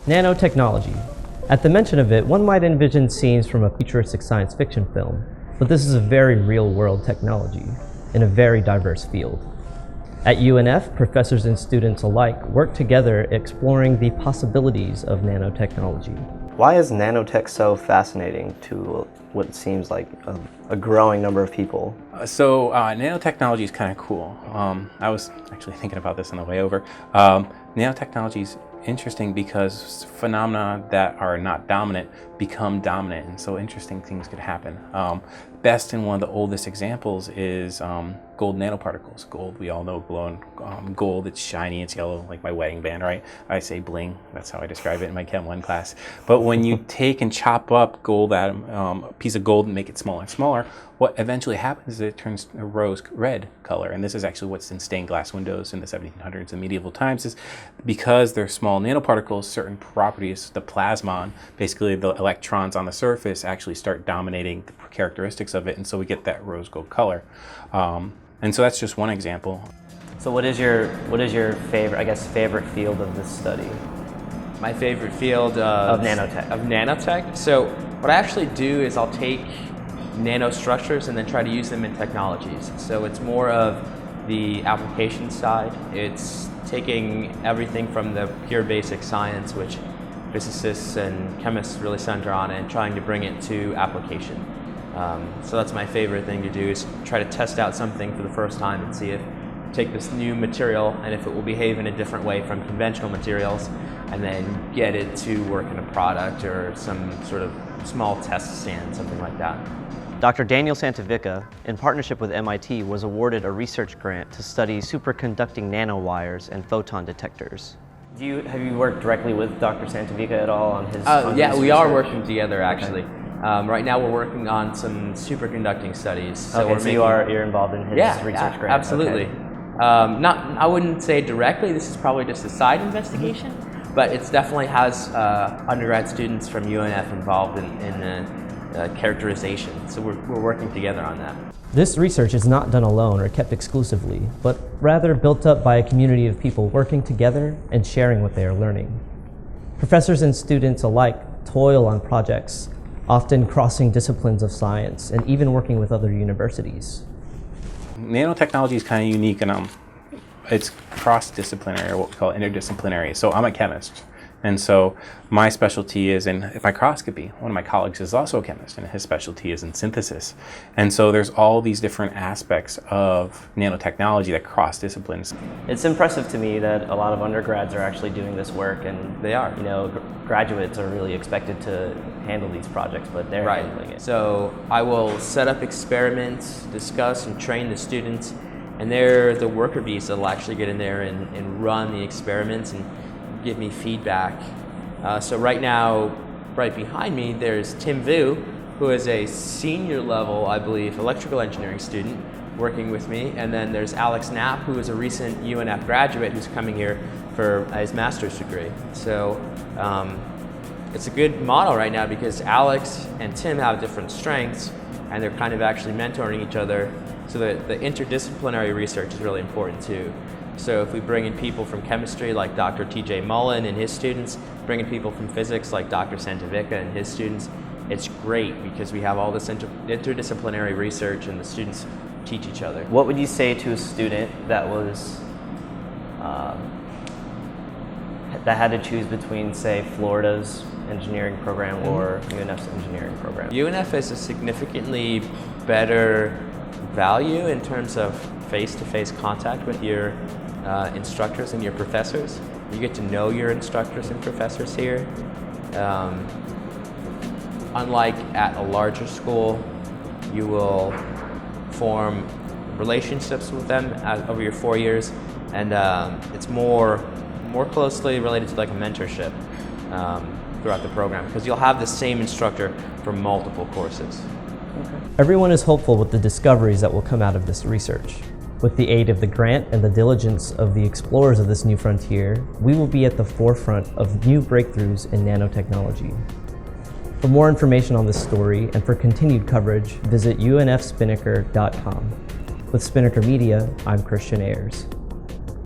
Nanotechnology. At the mention of it, one might envision scenes from a futuristic science fiction film, but this is a very real-world technology in a very diverse field. At UNF, professors and students alike work together exploring the possibilities of nanotechnology. Why is nanotech so fascinating to what seems like a growing number of people? Nanotechnology is kind of cool. I was actually thinking about this on the way over. Nanotechnology is interesting because phenomena that are not dominant become dominant, and so interesting things could happen. Best and one of the oldest examples is gold nanoparticles. Gold, we all know glowing gold, it's shiny, it's yellow, like my wedding band, right? I say bling, that's how I describe it in my Chem 1 class. But when you take and chop up gold atom, a piece of gold and make it smaller and smaller, what eventually happens is it turns a rose red color. And this is actually what's in stained glass windows in the 1700s and medieval times, is because they're small nanoparticles, certain properties, the plasmon, basically the electrons on the surface, actually start dominating the characteristics of it, and so we get that rose gold color. And so that's just one example. So what is your favorite field of this study? My favorite field of nanotech. So what I actually do is I'll take nanostructures and then try to use them in technologies. So it's more of the application side. It's taking everything from the pure basic science, which physicists and chemists really center on, and trying to bring it to application. So that's my favorite thing to do, is try to test out something for the first time and see if, take this new material and if it will behave in a different way from conventional materials, and then get it to work in a product or some sort of small test stand, something like that. Dr. Daniel Santavica, in partnership with MIT, was awarded a research grant to study superconducting nanowires and photon detectors. Have you worked directly with Dr. Santavica at all on his Yeah, we are working together actually. Okay. Right now we're working on some superconducting studies. So you're involved in his research grant? Absolutely. Okay. I wouldn't say directly, this is probably just a side investigation, but it definitely has undergrad students from UNF involved in characterization, so we're working together on that. This research is not done alone or kept exclusively, but rather built up by a community of people working together and sharing what they are learning. Professors and students alike toil on projects, often crossing disciplines of science and even working with other universities. Nanotechnology is kind of unique, and it's cross-disciplinary, or what we call interdisciplinary. So I'm a chemist, and so my specialty is in microscopy. One of my colleagues is also a chemist, and his specialty is in synthesis. And so there's all these different aspects of nanotechnology that cross disciplines. It's impressive to me that a lot of undergrads are actually doing this work, and they are. Graduates are really expected to handle these projects, but they're handling it. So I will set up experiments, discuss and train the students, and they're the worker bees that will actually get in there and run the experiments and give me feedback. So right now, right behind me, there's Tim Vu, who is a senior level, I believe, electrical engineering student working with me. And then there's Alex Knapp, who is a recent UNF graduate who's coming here for his master's degree. So it's a good model right now because Alex and Tim have different strengths, and they're kind of actually mentoring each other. So the interdisciplinary research is really important too. So if we bring in people from chemistry like Dr. TJ Mullen and his students, bring in people from physics like Dr. Santavica and his students, it's great because we have all this interdisciplinary research and the students teach each other. What would you say to a student that was that had to choose between, say, Florida's engineering program or UNF's engineering program? UNF has a significantly better value in terms of face-to-face contact with your instructors and your professors. You get to know your instructors and professors here. Unlike at a larger school, you will form relationships with them over your 4 years, and it's more closely related to like a mentorship throughout the program, because you'll have the same instructor for multiple courses. Okay. Everyone is hopeful with the discoveries that will come out of this research. With the aid of the grant and the diligence of the explorers of this new frontier, we will be at the forefront of new breakthroughs in nanotechnology. For more information on this story and for continued coverage, visit unfspinnaker.com. With Spinnaker Media, I'm Christian Ayers.